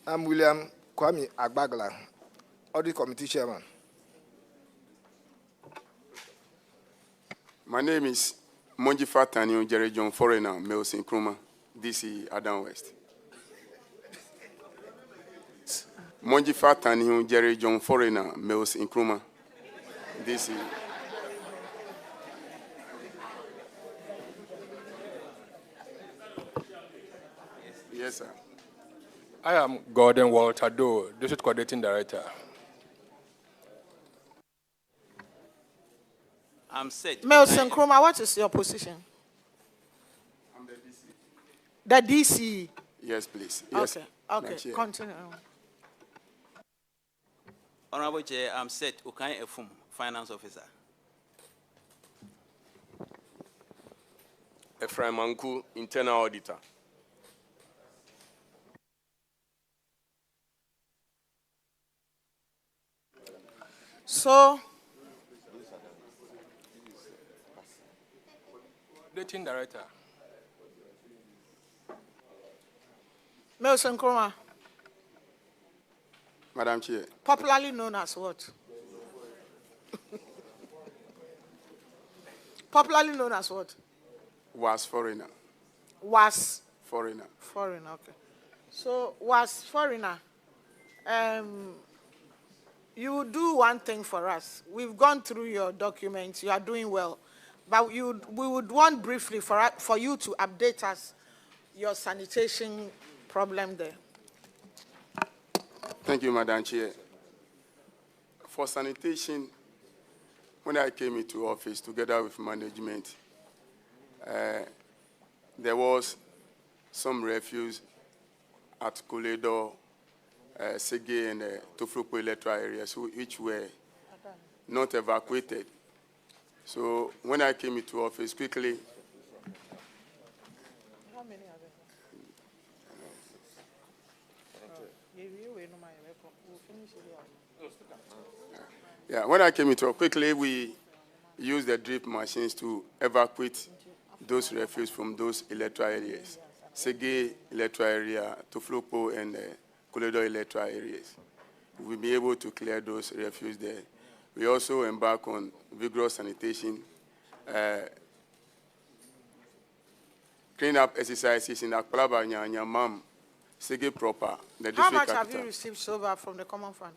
I'm William Kwame Agbagla, Audit Committee Chairman. My name is Monji Fatani Jerry John Foreigner, Males in Kruma, DC, Adam West. Monji Fatani Jerry John Foreigner, Males in Kruma, DC. Yes, sir. I am Gordon Walter Doe, District Coordinating Director. I'm set. Melson Kroma, what is your position? I'm the DC. The DC. Yes, please. Yes. Okay, continue. Honorable Chair, I'm set. Ukai Efum, Finance Officer. Ephraim Manku, Internal Auditor. So, Coordinating Director. Melson Kroma, Madam Chair. popularly known as what? Popularly known as what? Was foreigner. Was Foreigner. foreigner, okay. So, was foreigner. You do one thing for us. We've gone through your documents. You are doing well. But we would want briefly for you to update us your sanitation problem there. Thank you, Madam Chair. For sanitation, when I came into office together with management, there was some refuse at Koledo, Sege, and Toflopo electoral areas, which were not evacuated. So when I came into office quickly, How many are there? when I came into office quickly, we used the drip machines to evacuate those refuse from those electoral areas. Sege electoral area, Toflopo, and Koledo electoral areas. We'll be able to clear those refuse there. We also embark on vigorous sanitation, clean up exercises in Akpalaba, Nyamam, Sege proper. The How district much capital. have you received so far from the common fund?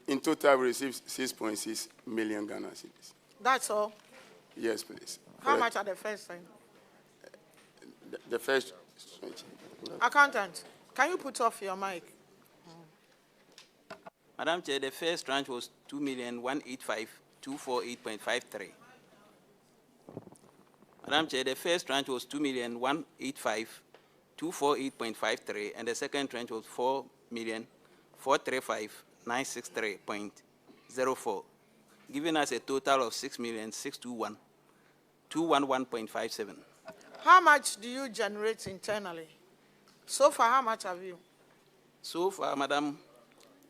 In total, we received 6.6 million Ghana cedis. That's all? Yes, please. How much at the first time? The first. Accountant, can you put off your mic? Madam Chair, the first tranche was 2,185,248.53. Madam Chair, the first tranche was 2,185,248.53, and the second tranche was 4,435,963.04, giving us a total of 6,621,211.57. How much do you generate internally? So far, how much have you? So far, Madam,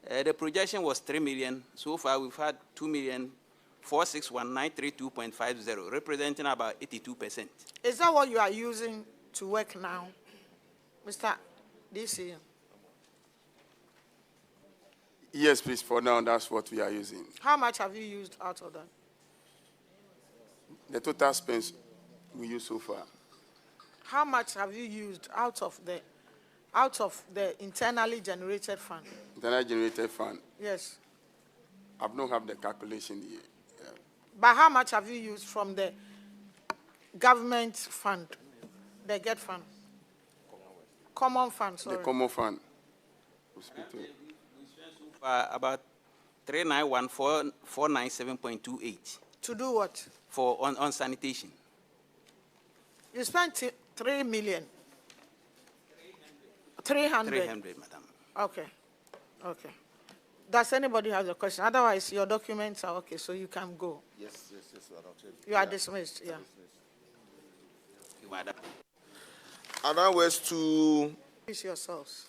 the projection was 3 million. So far, we've had 2,461,932.50, representing about 82%. Is that what you are using to work now, Mr. DC? Yes, please. For now, that's what we are using. How much have you used out of that? The total spends we use so far. How much have you used out of the internally generated fund? Internal generated fund. Yes. I've not have the calculation yet. Yeah. But how much have you used from the government fund, the GET fund? Common fund, sorry. The common fund. We spent so far about 391,497.28. To do what? On sanitation. You spent 3 million. 300. 300, Madam. Okay. Okay. Does anybody have a question? Otherwise, your documents are okay, so you can go. Yes. You are dismissed, yeah. You, Madam. And now we're to... Please yourselves.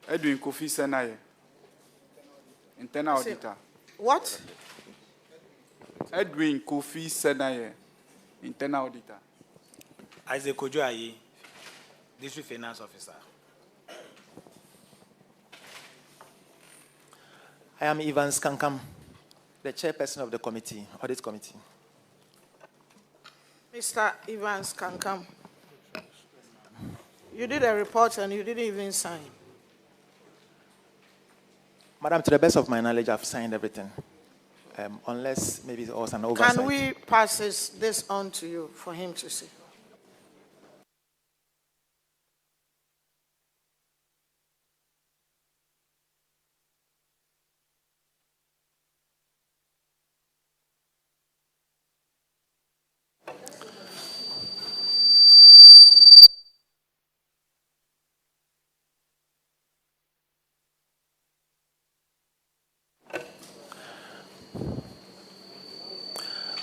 Edwin Kofi Senaye, internal auditor. What? Edwin Kofi Senaye, internal auditor. Isaac Kojoayi, District Finance Officer. I am Evans Kankam, the chairperson of the committee, audit committee. Mr. Evans Kankam, you did a report and you didn't even sign. Madam, to the best of my knowledge, I've signed everything. Unless maybe it was an oversight. Can we pass this on to you for him to see?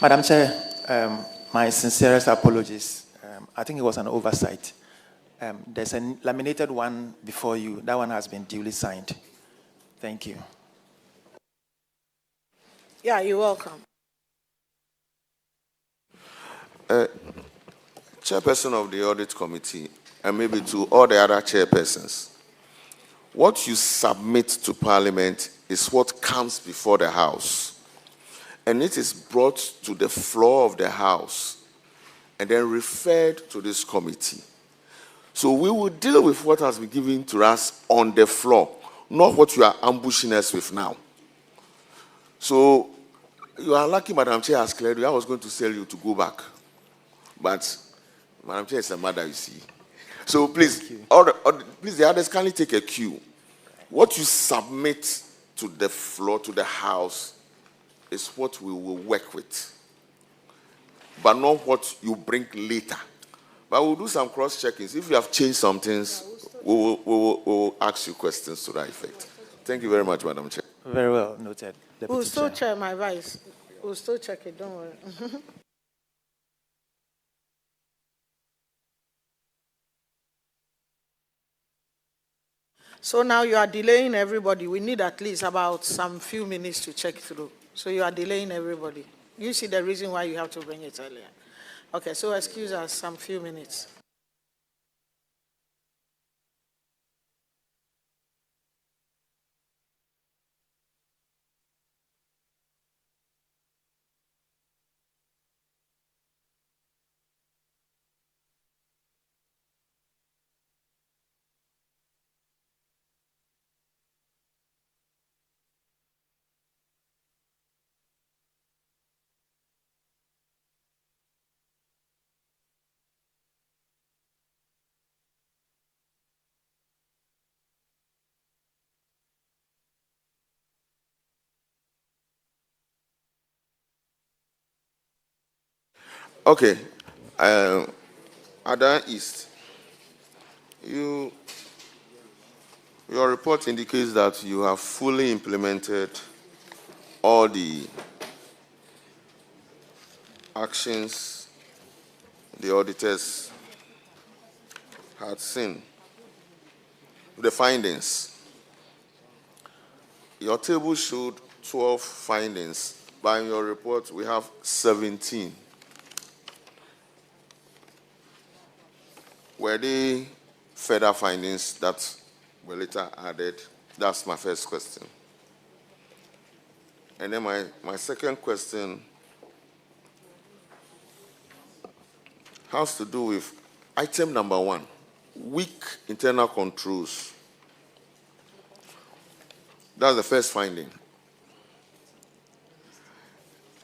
Madam Chair, my sincerest apologies. I think it was an oversight. There's a laminated one before you. That one has been duly signed. Thank you. Yeah, you're welcome. Chairperson of the audit committee, and maybe to all the other chairpersons, what you submit to Parliament is what comes before the House. And it is brought to the floor of the House and then referred to this committee. So we will deal with what has been given to us on the floor, not what you are ambushing us with now. So you are lucky, Madam Chair has cleared you. I was going to tell you to go back. But Madam Chair is a mother, you see. So please, please, the others, kindly take a cue. What you submit to the floor, to the House, is what we will work with, but not what you bring later. But we'll do some cross-checkings. If you have changed some things, we will ask you questions to that effect. Thank you very much, Madam Chair. Very well noted. Deputy We'll still Chair. check my vice. We'll still check it, don't worry. So now you are delaying everybody. We need at least about some few minutes to check through. So you are delaying everybody. You see the reason why you have to bring it earlier. Okay, so excuse us some few minutes. Okay. Ada East, your report indicates that you have fully implemented all the actions the auditors had seen. The findings. Your table showed 12 findings, but in your report we have 17. Were they further findings that were later added? That's my first question. And then my second question has to do with item number 1, weak internal controls. That's the first finding.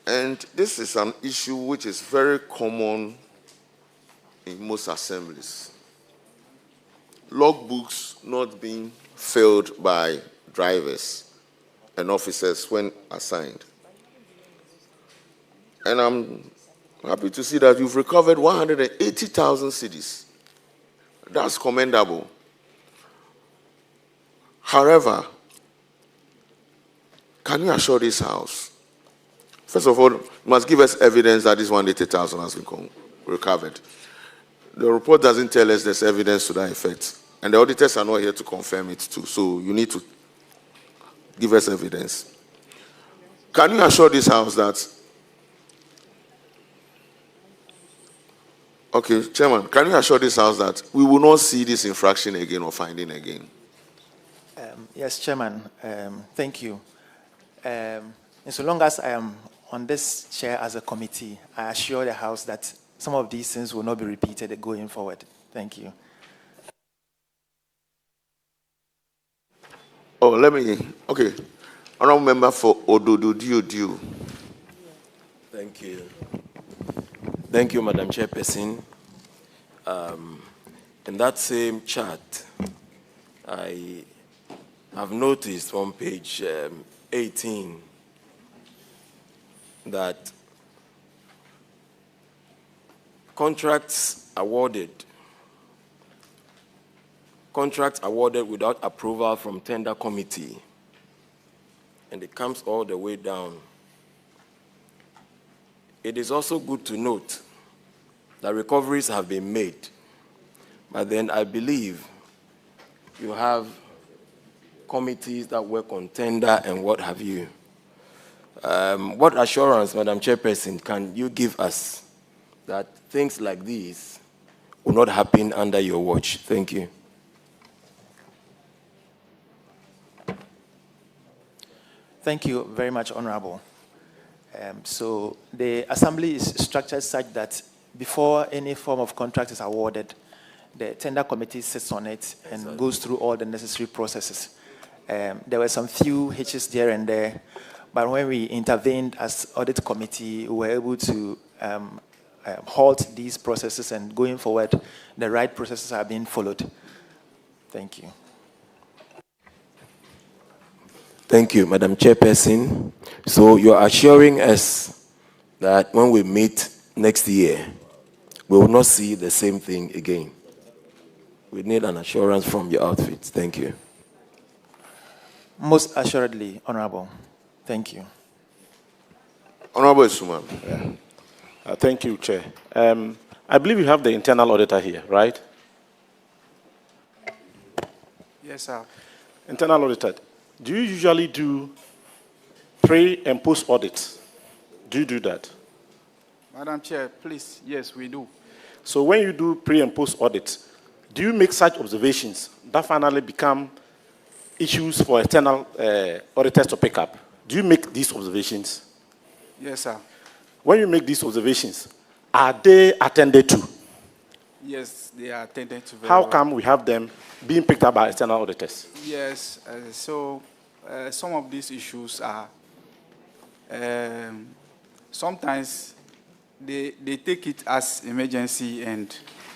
And this is an issue which is very common in most assemblies. Logbooks not being filled by drivers and officers when assigned. And I'm happy to see that you've recovered 180,000 cedis. That's commendable. However, can you assure this House? First of all, you must give us evidence that this 180,000 has been recovered. The report doesn't tell us there's evidence to that effect. And the auditors are not here to confirm it too. So you need to give us evidence. Can you assure this House that... Okay, Chairman, can you assure this House that we will not see this infraction again or finding again? Yes, Chairman. Thank you. And so long as I am on this chair as a committee, I assure the House that some of these things will not be repeated going forward. Thank you. Oh, okay. Honorable Member for Ododo. Thank you. Thank you, Madam Chairperson. In that same chart, I have noticed on page 18 that contracts awarded without approval from tender committee, and it comes all the way down. It is also good to note that recoveries have been made, but then I believe you have committees that work on tender and what have you. What assurance, Madam Chairperson, can you give us that things like these will not happen under your watch? Thank you. Thank you very much, Honorable. So the Assembly is structured such that before any form of contract is awarded, the tender committee sits on it and goes through all the necessary processes. There were some few hitches there and there, but when we intervened as audit committee, we were able to halt these processes, and going forward, the right processes are being followed. Thank you. Thank you, Madam Chairperson. So you're assuring us that when we meet next year, we will not see the same thing again. We need an assurance from your outfit. Thank you. Most assuredly, Honorable. Thank you. Honorable Suman. Yeah. Thank you, Chair. I believe you have the internal auditor here, right? Yes, sir. Internal auditor, do you usually do pre and post audits? Do you do that? Madam Chair, please. Yes, we do. So when you do pre and post audits, do you make such observations that finally become issues for external auditors to pick up? Do you make these observations? Yes, sir. When you make these observations, are they attended to? Yes, they are attended to very How well. come we have them being picked up by external auditors? Yes, some of these issues are, sometimes they take it as emergency, and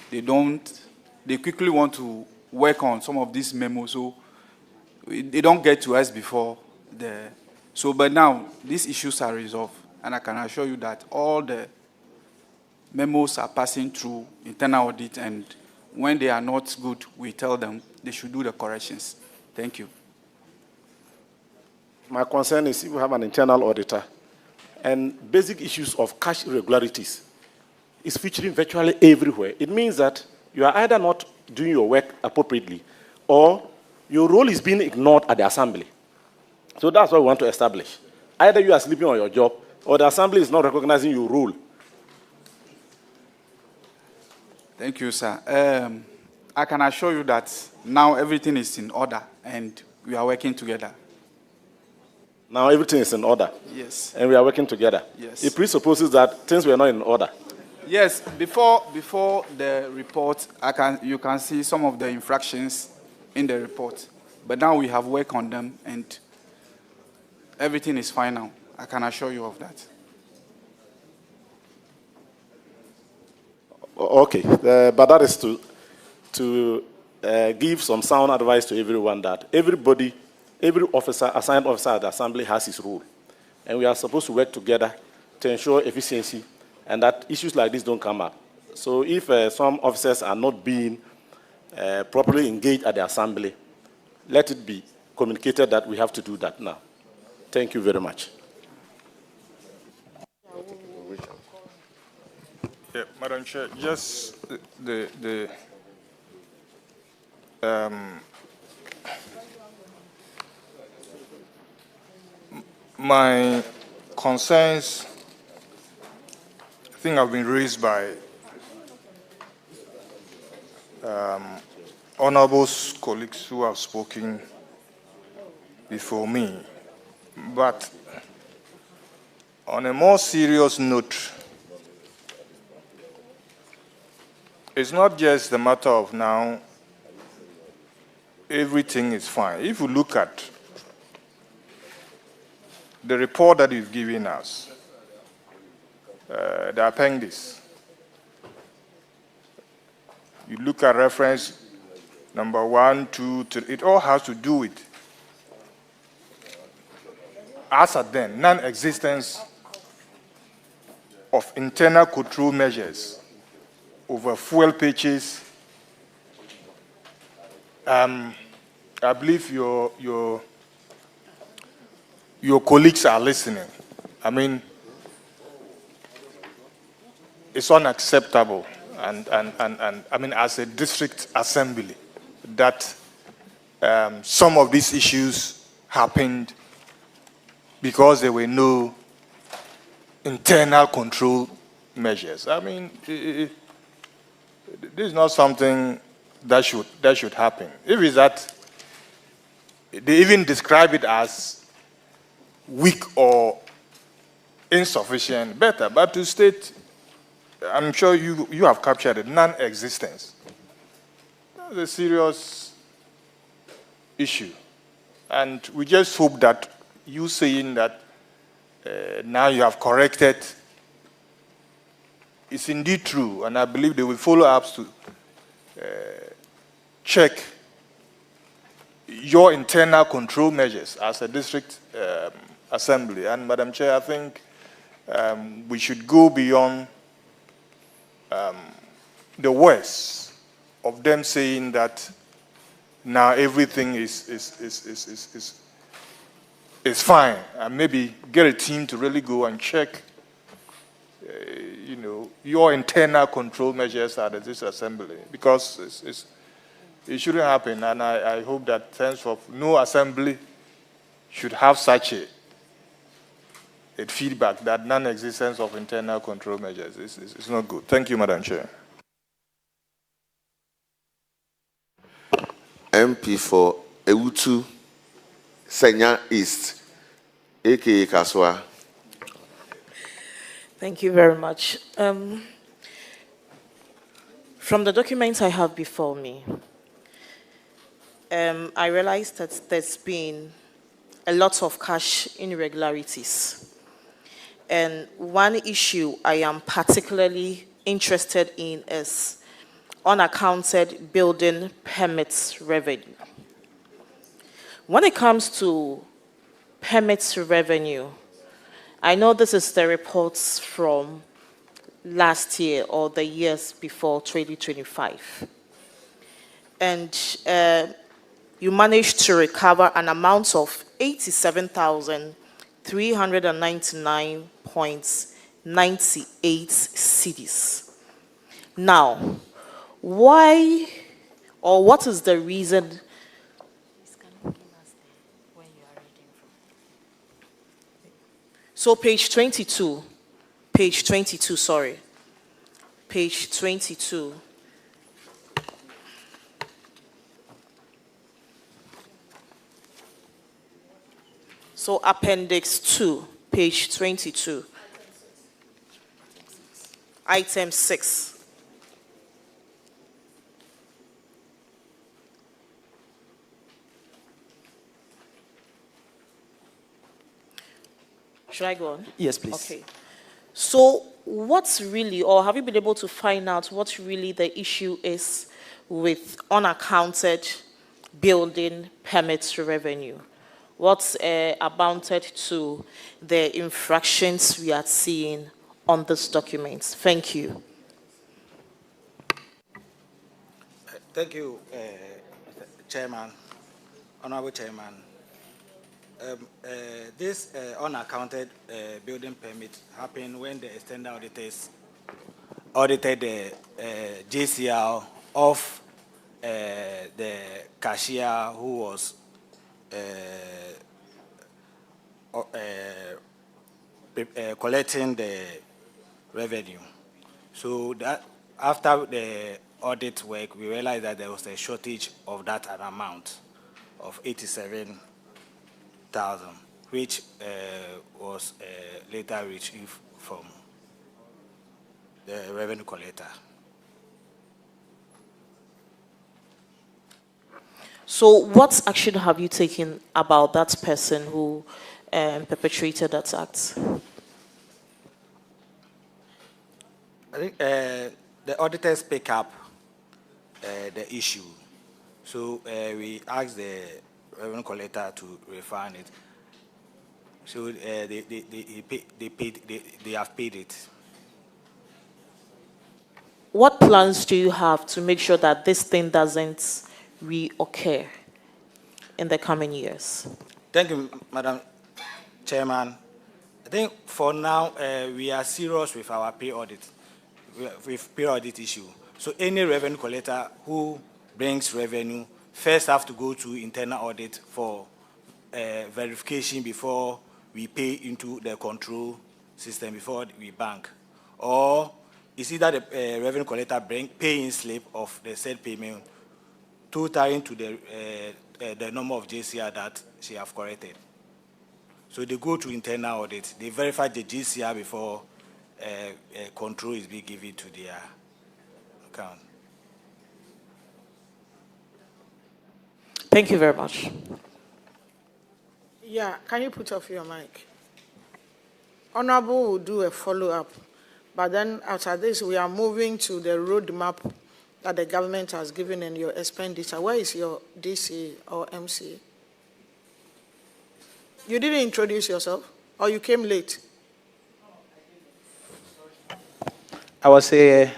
they quickly want to work on some of these memos, so they don't get to us before but now these issues are resolved, and I can assure you that all the memos are passing through internal audit, and when they are not good, we tell them they should do the corrections. Thank you. My concern is if we have an internal auditor and basic issues of cash irregularities is featuring virtually everywhere, it means that you are either not doing your work appropriately or your role is being ignored at the Assembly. So that's what we want to establish. Either you are sleeping on your job or the Assembly is not recognizing your role. Thank you, sir. I can assure you that now everything is in order and we are working together. Now everything is in order. Yes. And we are working together. Yes. It presupposes that things were not in order. Yes. Before the report, you can see some of the infractions in the report. But now we have worked on them and everything is fine now. I can assure you of that. Okay, but that is to give some sound advice to everyone that every officer, assigned officer at the Assembly has his role. And we are supposed to work together to ensure efficiency and that issues like this don't come up. So if some officers are not being properly engaged at the Assembly, let it be communicated that we have to do that now. Thank you very much. Yeah, Madam Chair, just My concerns, I think, have been raised by honorable colleagues who have spoken before me. But on a more serious note, it's not just the matter of now everything is fine. If you look at the report that you've given us, the appendix, you look at reference number 1, 2, 3, it all has to do with, as at then, non-existence of internal control measures over fuel pitches. I believe your colleagues are listening. I mean, it's unacceptable, and I mean, as a district assembly, that some of these issues happened because there were no internal control measures. I mean, this is not something that should happen. If it's that, they even describe it as weak or insufficient, better. But to state, I'm sure you have captured it, non-existence. That's a serious issue. And we just hope that you saying that now you have corrected is indeed true, and I believe they will follow up to check your internal control measures as a district assembly. And Madam Chair, I think we should go beyond the words of them saying that now everything is fine, and maybe get a team to really go and check your internal control measures at this assembly, because it shouldn't happen. And I hope that henceforth no assembly should have such a feedback that non-existence of internal control measures is not good. Thank you, Madam Chair. MP for Ewutu, Senya East, aka Kaswa. Thank you very much. From the documents I have before me, I realized that there's been a lot of cash irregularities. And one issue I am particularly interested in is unaccounted building permits revenue. When it comes to permits revenue, I know this is the reports from last year or the years before 2025. And you managed to recover an amount of 87,399.98 cedis. Now, why or what is the reason? So page 22, sorry. Page 22. So appendix 2, page 22. Item 6. Should I go on? Yes, please. Okay. So what's really, or have you been able to find out what really the issue is with unaccounted building permits revenue? What's amounted to the infractions we are seeing on this document? Thank you. Thank you, Chairman, Honorable Chairman. This unaccounted building permit happened when the external auditors audited the JCR of the cashier who was collecting the revenue. So that after the audit work, we realized that there was a shortage of that amount of 87,000, which was later retrieved from the revenue collector. So what action have you taken about that person who perpetrated that act? I think the auditors pick up the issue. So we asked the revenue collector to refund it. So they have paid it. What plans do you have to make sure that this thing doesn't reoccur in the coming years? Thank you, Madam Chairman. I think for now, we are serious with our pay audit, with pay audit issue. So any revenue collector who brings revenue first have to go to internal audit for verification before we pay into the control system, before we bank. Or it's either the revenue collector paying slip of the said payment totaling to the number of JCR that she have corrected. So they go to internal audit. They verify the JCR before control is being given to their account. Thank you very much. Yeah, can you put off your mic? Honorable will do a follow-up, but then after this, we are moving to the roadmap that the government has given in your expenditure. Where is your DC or MC? You didn't introduce yourself, or you came late? I was here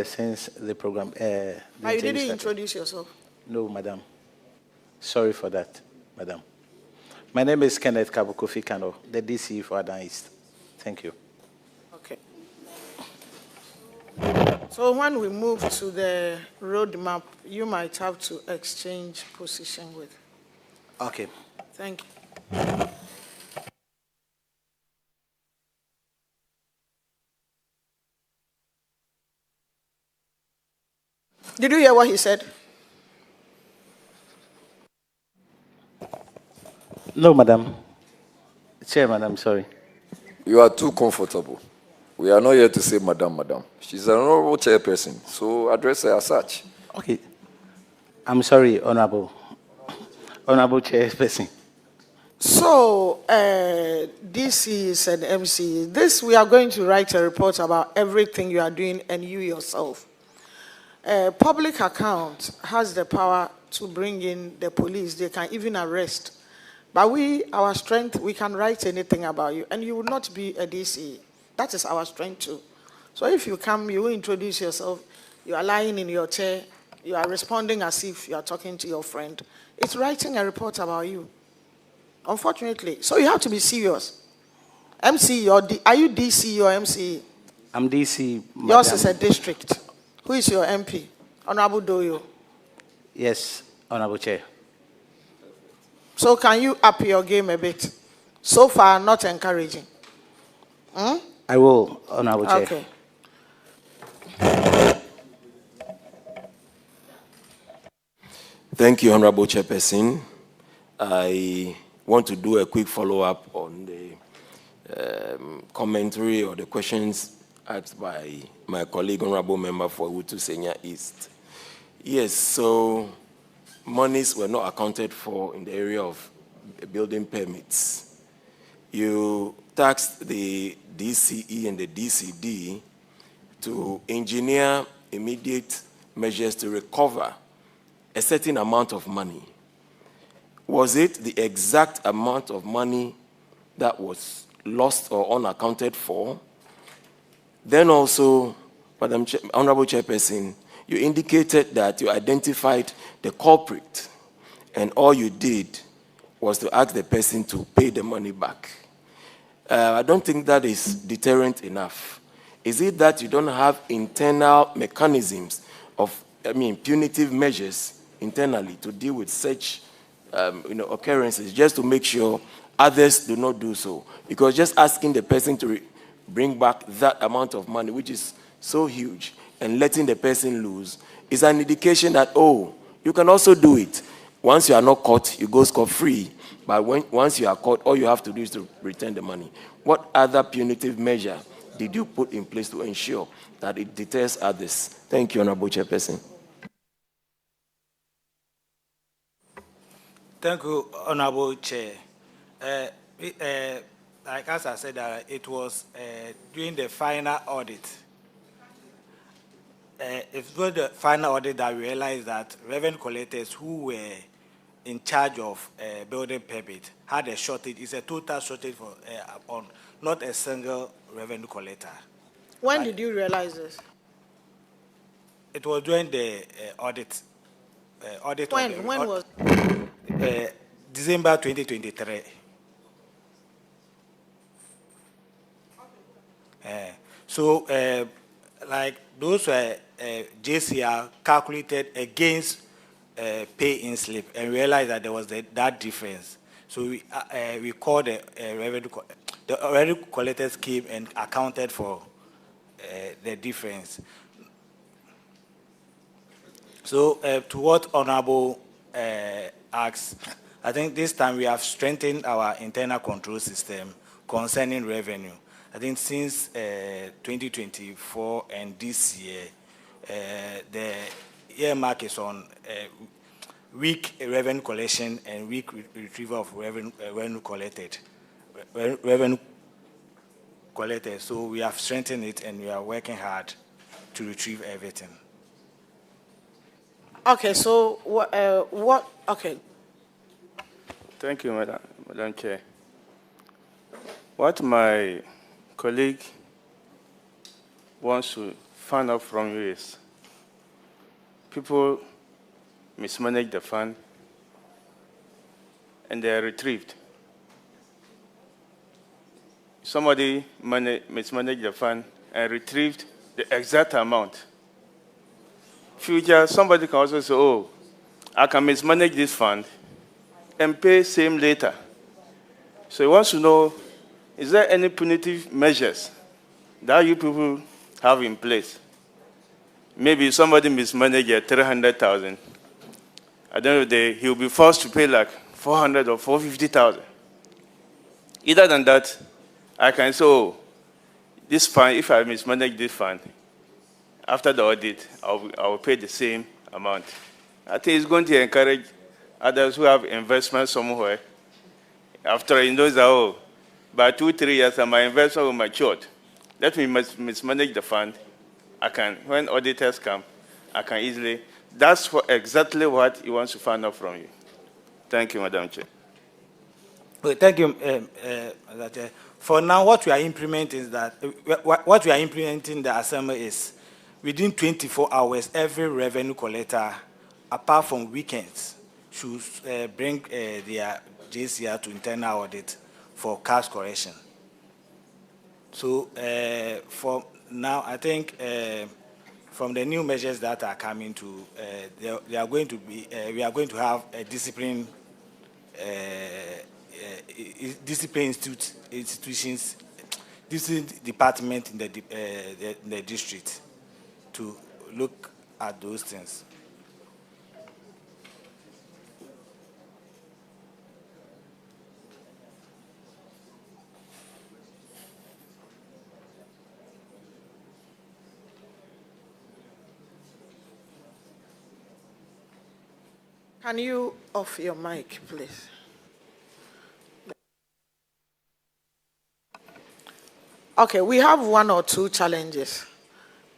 since the program. But you didn't introduce yourself? No, madam. Sorry for that, madam. My name is Kenneth Kabukofi Kano, the DC for Adan East. Thank you. Okay. So when we move to the roadmap, you might have to exchange position with. Okay. Thank you. Did you hear what he said? No, madam. Chairman, I'm sorry. You are too comfortable. We are not here to say madam, madam. She's an honorable chairperson, so address her as such. Okay. I'm sorry, honorable chairperson. So, DCs and MCs, this we are going to write a report about everything you are doing and you yourself. Public account has the power to bring in the police. They can even arrest. But our strength, we can write anything about you, and you will not be a DC. That is our strength too. So if you come, you will introduce yourself, you are lying in your chair, you are responding as if you are talking to your friend. It's writing a report about you, unfortunately. So you have to be serious. MC, are you DC or MC? I'm DC. Madam. Yours is a district. Who is your MP? Honorable Doyo. Yes, honorable chair. So can you up your game a bit? So far, not encouraging. I will, honorable chair. Okay. Thank you, honorable chairperson. I want to do a quick follow-up on the commentary or the questions asked by my colleague, honorable member for Wutu Senior East. Yes, so monies were not accounted for in the area of building permits. You tasked the DCE and the DCD to engineer immediate measures to recover a certain amount of money. Was it the exact amount of money that was lost or unaccounted for? Then also, Madam Honorable Chairperson, you indicated that you identified the culprit, and all you did was to ask the person to pay the money back. I don't think that is deterrent enough. Is it that you don't have internal mechanisms of punitive measures internally to deal with such occurrences, just to make sure others do not do so. Because just asking the person to bring back that amount of money, which is so huge, and letting the person lose, is an indication that, oh, you can also do it. Once you are not caught, you go scot-free. But once you are caught, all you have to do is to return the money. What other punitive measure did you put in place to ensure that it deters others? Thank you, Honorable Chairperson. Thank you, Honorable Chair. Like as I said, it was during the final audit. It was the final audit that we realized that revenue collectors who were in charge of building permit had a shortage. It's a total shortage for on not a single revenue collector. When did you realize this? It was during the audit. When was? December 2023. Like those were JCR calculated against pay-in slip and realized that there was that difference. So we called the revenue collectors came and accounted for the difference. So to what Honorable asks, I think this time we have strengthened our internal control system concerning revenue. I think since 2024 and this year, the earmark is on weak revenue collection and weak retrieval of revenue collected. So we have strengthened it and we are working hard to retrieve everything. Okay, so what? Okay. Thank you, Madam Chair. What my colleague wants to find out from you is people mismanage the fund and they are retrieved. Somebody mismanaged the fund and retrieved the exact amount. Future, somebody can also say, oh, I can mismanage this fund and pay same later. So he wants to know, is there any punitive measures that you people have in place? Maybe somebody mismanaged 300,000. At the end of the day, he'll be forced to pay like 400 or 450,000. Either than that, I can say, oh, this fund, if I mismanage this fund, after the audit, I will pay the same amount. I think it's going to encourage others who have investment somewhere. After he knows that, oh, by 2-3 years, my investment will mature. Let me mismanage the fund. I can, when auditors come, I can easily. That's exactly what he wants to find out from you. Thank you, Madam Chair. Well, thank you. For now, what we are implementing is that what we are implementing in the assembly is within 24 hours, every revenue collector, apart from weekends, should bring their JCR to internal audit for cash correction. So for now, I think from the new measures that are coming to, they are going to be, we are going to have a discipline institutions, discipline department in the district to look at those things. Can you off your mic, please? Okay, we have one or two challenges,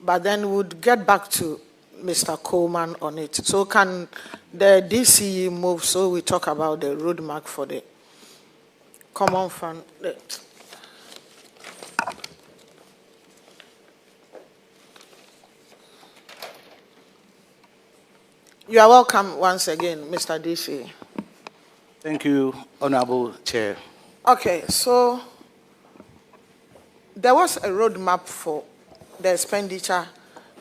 but then we'll get back to Mr. Coleman on it. So can the DCE move so we talk about the roadmap for the common fund? You are welcome once again, Mr. DC. Thank you, Honorable Chair. Okay, so there was a roadmap for the expenditure.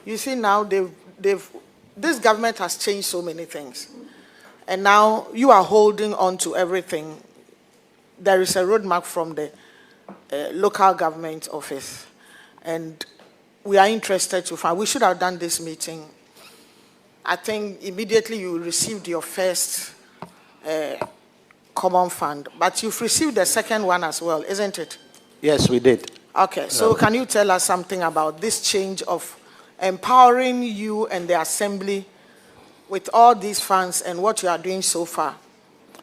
You see now they've this government has changed so many things. And now you are holding on to everything. There is a roadmap from the local government office. And we are interested to find, we should have done this meeting. I think immediately you received your first common fund, but you've received the second one as well, isn't it? Yes, we did. Okay, so can you tell us something about this change of empowering you and the assembly with all these funds and what you are doing so far?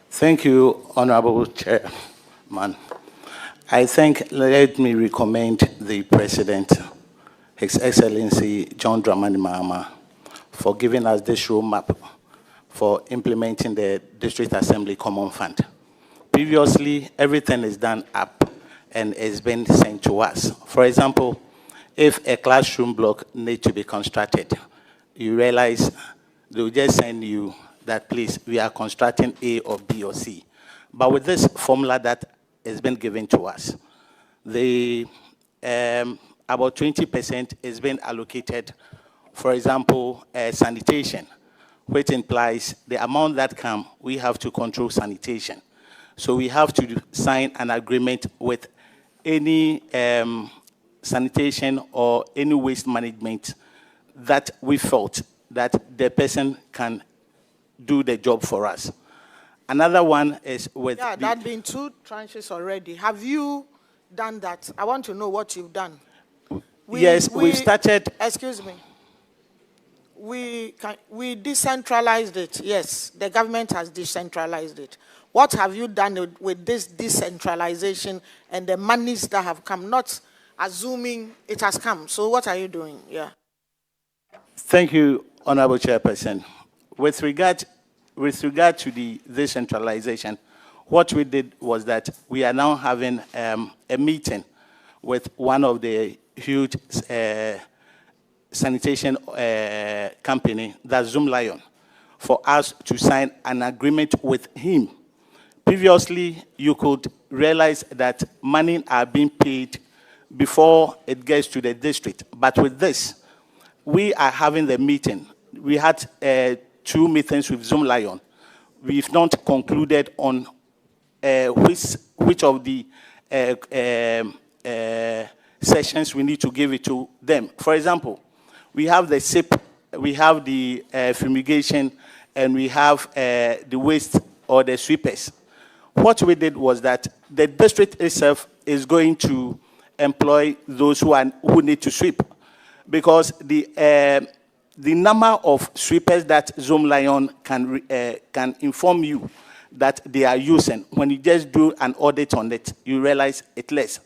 Thank you, Honorable Chairman. I think, let me recommend the President, His Excellency John Dramani Mahama, for giving us this roadmap for implementing the District Assembly Common Fund. Previously, everything is done up and is been sent to us. For example, if a classroom block needs to be constructed, you realize they'll just send you that, please, we are constructing A or B or C. But with this formula that has been given to us, the about 20% is being allocated, for example, sanitation, which implies the amount that comes, we have to control sanitation. So we have to sign an agreement with any sanitation or any waste management that we felt that the person can do the job for us. Another one is with... Yeah, there have been 2 tranches already. Have you done that? I want to know what you've done. Yes, we've started... Excuse me. We decentralized it. Yes, the government has decentralized it. What have you done with this decentralization and the monies that have come, not assuming it has come? So what are you doing? Yeah. Thank you, Honorable Chairperson. With regard to the decentralization, what we did was that we are now having a meeting with one of the huge sanitation company, that's Zoom Lion, for us to sign an agreement with him. Previously, you could realize that money are being paid before it gets to the district. But with this, we are having the meeting. We had 2 meetings with Zoom Lion. We've not concluded on which of the sessions we need to give it to them. For example, we have the SIP, we have the fumigation, and we have the waste or the sweepers. What we did was that the district itself is going to employ those who need to sweep, because the number of sweepers that Zoom Lion can inform you that they are using, when you just do an audit on it, you realize it's less.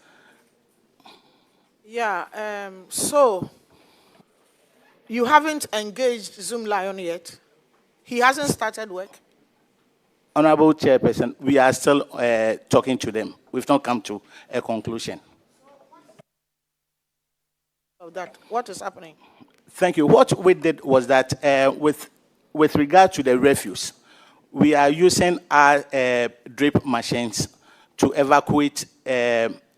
Yeah, so you haven't engaged Zoom Lion yet? He hasn't started work? Honorable Chairperson, we are still talking to them. We've not come to a conclusion. Of that, what is happening? Thank you. What we did was that with regard to the refuse, we are using our drip machines to evacuate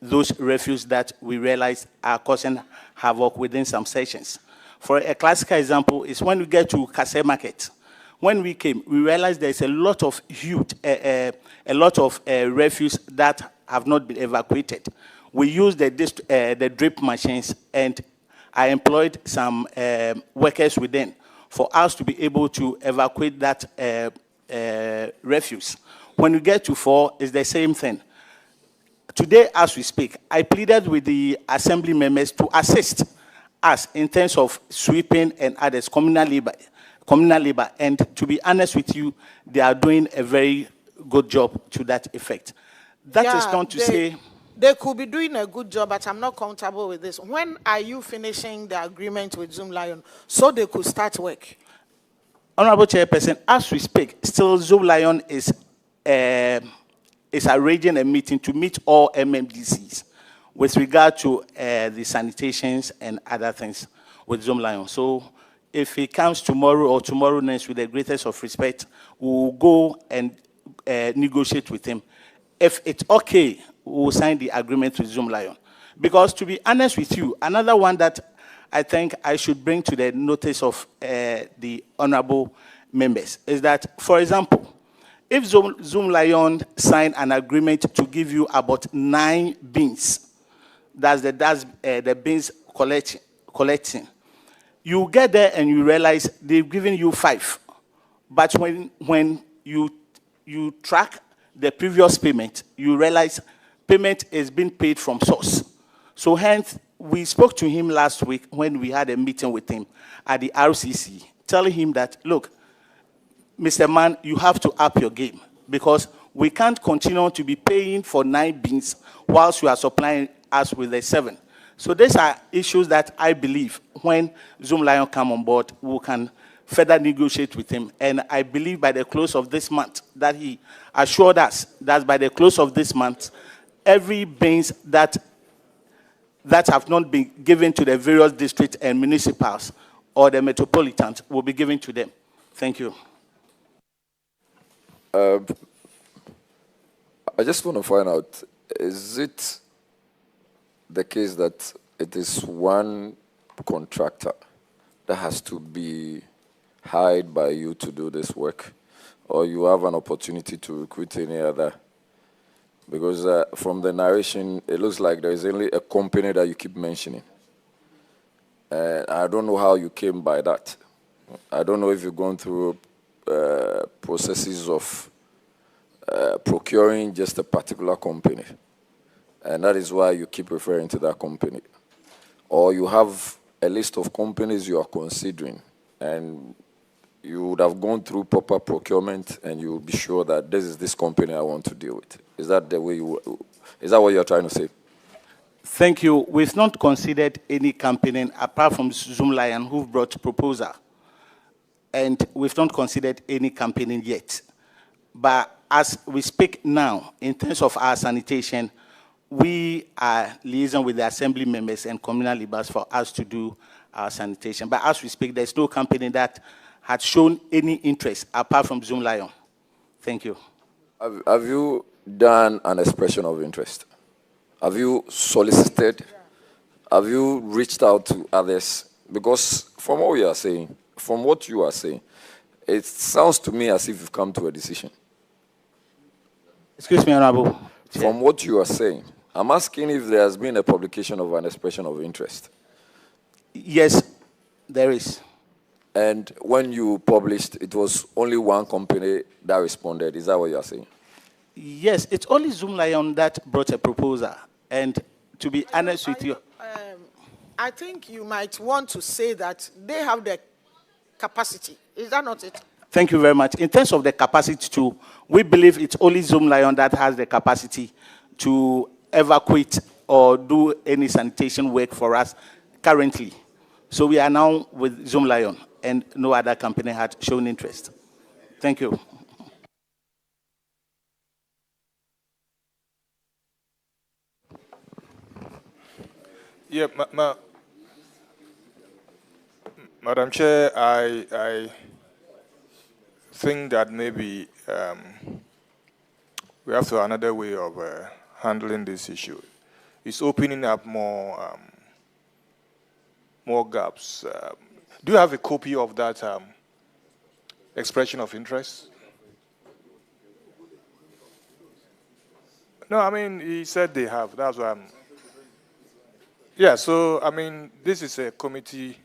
those refuse that we realize are causing havoc within some sections. For a classical example is when we get to Kase Market. When we came, we realized there's a lot of refuse that have not been evacuated. We used the drip machines, and I employed some workers within for us to be able to evacuate that refuse. When we get to 4, it's the same thing. Today, as we speak, I pleaded with the assembly members to assist us in terms of sweeping and others, communal labor, and to be honest with you, they are doing a very good job to that effect. That is not to say... They could be doing a good job, but I'm not comfortable with this. When are you finishing the agreement with Zoom Lion so they could start work? Honorable Chairperson, as we speak, still Zoom Lion is arranging a meeting to meet all MMDCs with regard to the sanitations and other things with Zoom Lion. So if he comes tomorrow or tomorrow next with the greatest of respect, we will go and negotiate with him. If it's okay, we will sign the agreement with Zoom Lion. Because to be honest with you, another one that I think I should bring to the notice of the honorable members is that, for example, if Zoom Lion signed an agreement to give you about 9 bins, that's the bins collecting, you get there and you realize they've given you 5. But when you track the previous payment, you realize payment is being paid from source. So hence, we spoke to him last week when we had a meeting with him at the RCC, telling him that, look, Mr. Man, you have to up your game because we can't continue to be paying for 9 bins whilst you are supplying us with the 7. So these are issues that I believe when Zoom Lion come on board, we can further negotiate with him. And I believe by the close of this month that he assured us that by the close of this month, every bins that have not been given to the various districts and municipals or the metropolitans will be given to them. Thank you. I just want to find out, is it the case that it is one contractor that has to be hired by you to do this work, or you have an opportunity to recruit any other? Because from the narration, it looks like there is only a company that you keep mentioning. I don't know how you came by that. I don't know if you've gone through processes of procuring just a particular company, and that is why you keep referring to that company. Or you have a list of companies you are considering, and you would have gone through proper procurement, and you will be sure that this company I want to deal with. Is that the way is that what you're trying to say? Thank you. We've not considered any company apart from Zoom Lion who brought proposal. And we've not considered any company yet. But as we speak now, in terms of our sanitation, we are liaising with the assembly members and communal leaders for us to do our sanitation. But as we speak, there's no company that had shown any interest apart from Zoom Lion. Thank you. Have you done an expression of interest? Have you solicited? Have you reached out to others? Because from what you are saying, it sounds to me as if you've come to a decision. Excuse me, Honorable. From what you are saying, I'm asking if there has been a publication of an expression of interest. Yes, there is. And when you published, it was only one company that responded. Is that what you are saying? Yes, it's only Zoom Lion that brought a proposal. And to be honest with you, I think you might want to say that they have the capacity. Is that not it? Thank you very much. In terms of the capacity to, we believe it's only Zoom Lion that has the capacity to evacuate or do any sanitation work for us currently. So we are now with Zoom Lion, and no other company had shown interest. Thank you. Yeah, Madam Chair, I think that maybe we have to have another way of handling this issue. It's opening up more gaps. Do you have a copy of that expression of interest? No, I mean, he said they have. That's why I'm... Yeah, so, I mean, this is a committee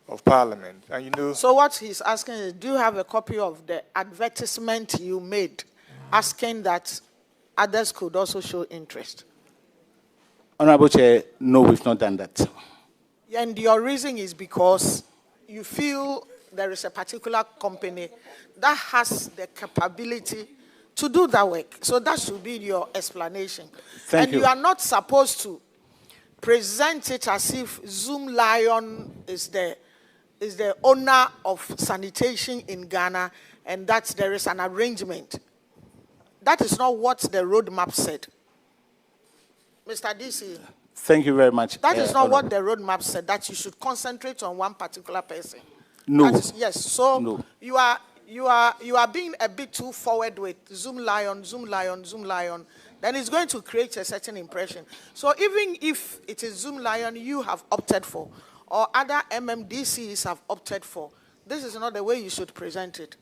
of parliament, and you know... So what he's asking is, do you have a copy of the advertisement you made, asking that others could also show interest? Honorable Chair, no, we've not done that. And your reason is because you feel there is a particular company that has the capability to do that work. So that should be your explanation. Thank you. And you are not supposed to present it as if Zoom Lion is the owner of sanitation in Ghana and that there is an arrangement. That is not what the roadmap said. Mr. DC. Thank you very much. That is not what the roadmap said, that you should concentrate on one particular person. No. Yes, so no. You are being a bit too forward with Zoom Lion, Zoom Lion, Zoom Lion. Then it's going to create a certain impression. So even if it is Zoom Lion you have opted for, or other MMDCs have opted for, this is not the way you should present it.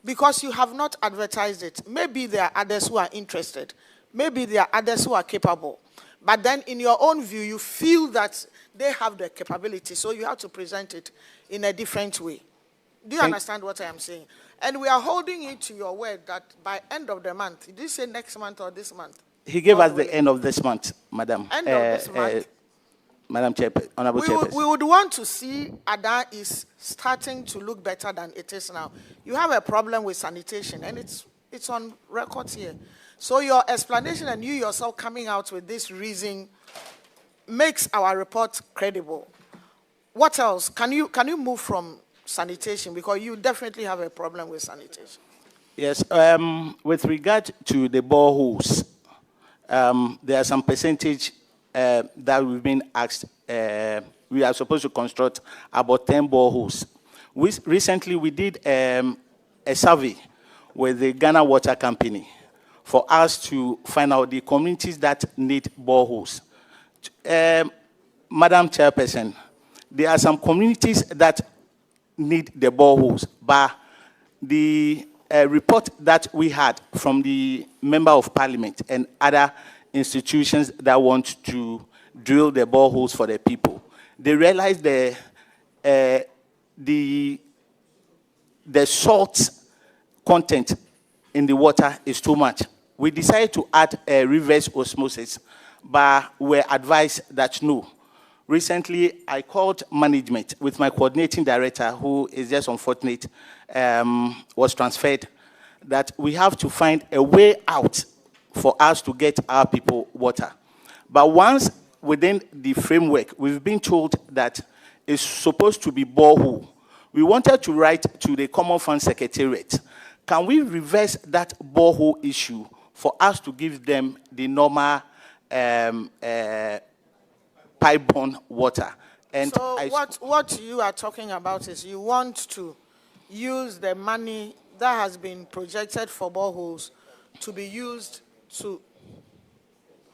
Because you have not advertised it. Maybe there are others who are interested. Maybe there are others who are capable. But then in your own view, you feel that they have the capability, so you have to present it in a different way. Do you understand what I am saying? And we are holding you to your word that by end of the month, did you say next month or this month? He gave us the end of this month, Madam. End of this month. Madam Chairperson, Honorable Chairperson. We would want to see Ada is starting to look better than it is now. You have a problem with sanitation, and it's on record here. So your explanation and you yourself coming out with this reason makes our report credible. What else? Can you move from sanitation, because you definitely have a problem with sanitation? Yes. With regard to the boreholes, there are some percentage that we've been asked. We are supposed to construct about 10 boreholes. Recently, we did a survey with the Ghana Water Company for us to find out the communities that need boreholes. Madam Chairperson, there are some communities that need the boreholes, but the report that we had from the Member of Parliament and other institutions that want to drill the boreholes for the people, they realized the salt content in the water is too much. We decided to add reverse osmosis, but were advised that no. Recently, I called management with my coordinating director, who is just unfortunate, was transferred, that we have to find a way out for us to get our people water. But once within the framework, we've been told that it's supposed to be borehole. We wanted to write to the Common Fund Secretariat, can we reverse that borehole issue for us to give them the normal pipe-borne water? And so what you are talking about is you want to use the money that has been projected for boreholes to be used to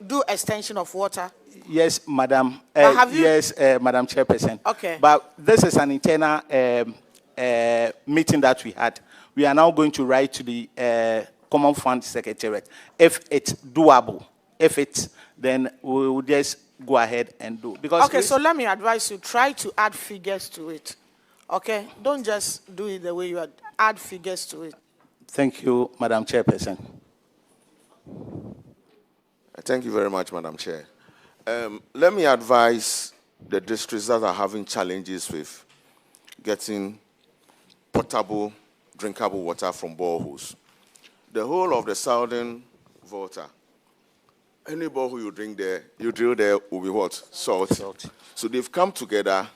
do extension of water? Yes, Madam. Yes, Madam Chairperson. Okay. But this is an internal meeting that we had. We are now going to write to the Common Fund Secretariat. If it's doable, then we will just go ahead and do. Because okay, so let me advise you, try to add figures to it. Okay? Don't just do it the way you are. Add figures to it. Thank you, Madam Chairperson. Thank you very much, Madam Chair. Let me advise the districts that are having challenges with getting potable, drinkable water from boreholes. The whole of the southern Volta, any borehole you drill there will be what? Salt. So they've come together,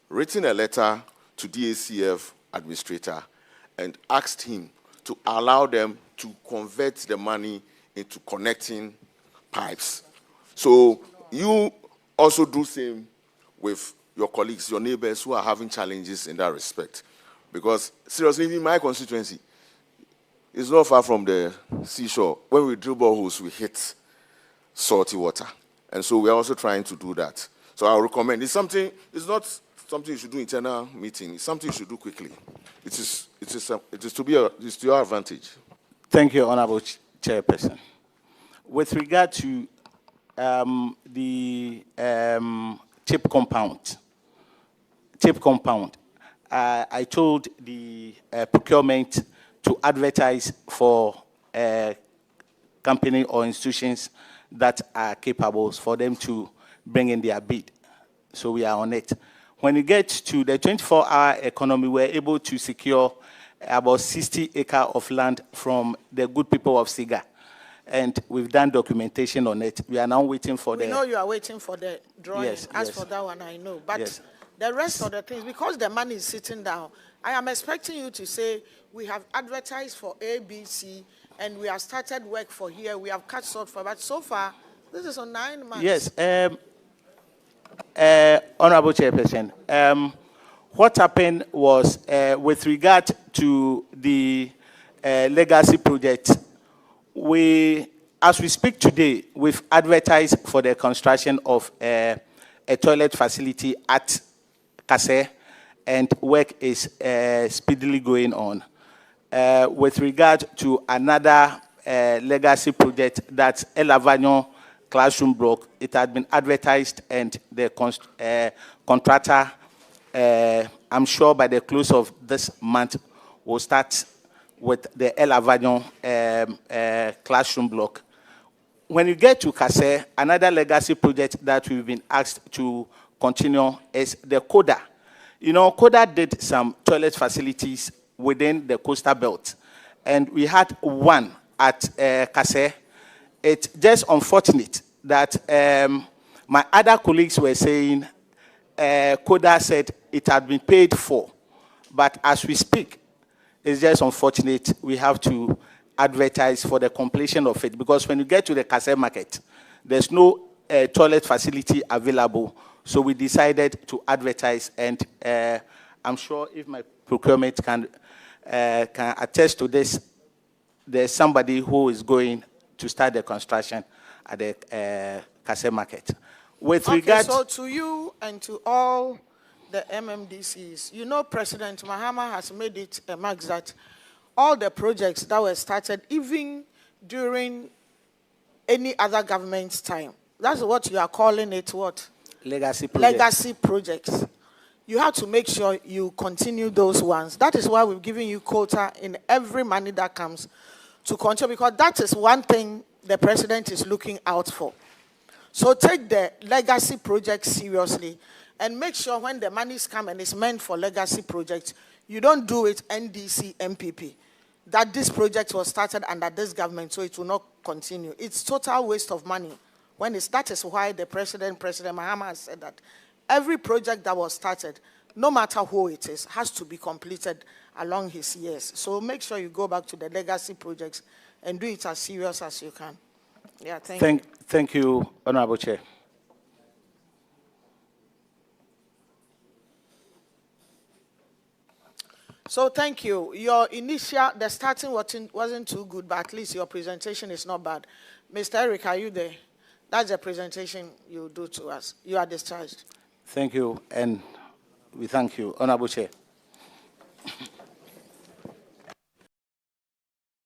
written a letter to DACF administrator, and asked him to allow them to convert the money into connecting pipes. So you also do same with your colleagues, your neighbors who are having challenges in that respect. Because seriously, in my constituency, it's not far from the seashore. When we drill boreholes, we hit salty water. And so we're also trying to do that. So I recommend, it's not something you should do in internal meeting. It's something you should do quickly. It is to your advantage. Thank you, Honorable Chairperson. With regard to the chip compound, I told the procurement to advertise for company or institutions that are capable for them to bring in their bid. So we are on it. When you get to the 24-hour economy, we're able to secure about 60 acres of land from the good people of Siga. And we've done documentation on it. We are now waiting for We know you are waiting for the drawing. Yes, As yes. for that one, I know. But yes. The rest of the things, because the money is sitting down, I am expecting you to say, we have advertised for ABC, and we have started work for here, we have cut short for, but so far, this is on 9 months. Yes. Honorable Chairperson, what happened was, with regard to the legacy project, as we speak today, we've advertised for the construction of a toilet facility at Kase, and work is speedily going on. With regard to another legacy project, that's El Avagnon classroom block, it had been advertised, and the contractor, I'm sure by the close of this month, will start with the El Avagnon classroom block. When you get to Kase, another legacy project that we've been asked to continue is the CODA. You know, CODA did some toilet facilities within the coastal belt, and we had one at Kase. It's just unfortunate that my other colleagues were saying CODA said it had been paid for, but as we speak, it's just unfortunate we have to advertise for the completion of it, because when you get to the Kase market, there's no toilet facility available. So we decided to advertise, and I'm sure if my procurement can attest to this, there's somebody who is going to start the construction at the Kase market. With regard, so to you and to all the MMDCs, you know, President Mahama has made it a mark that all the projects that were started, even during any other government's time, that's what you are calling it, what? Legacy projects. Legacy projects. You have to make sure you continue those ones. That is why we've given you quota in every money that comes to continue, because that is one thing the president is looking out for. So take the legacy projects seriously, and make sure when the monies come and it's meant for legacy projects, you don't do it NDC, MPP. That this project was started under this government, so it will not continue. It's total waste of money. That is why the President Mahama has said that every project that was started, no matter who it is, has to be completed along his years. So make sure you go back to the legacy projects and do it as serious as you can. Yeah, thank you. Thank you, Honorable Chair. So thank you. Your initial, the starting wasn't too good, but at least your presentation is not bad. Mr. Eric, are you there? That's the presentation you do to us. You are discharged. Thank you, and we thank you, Honorable Chair.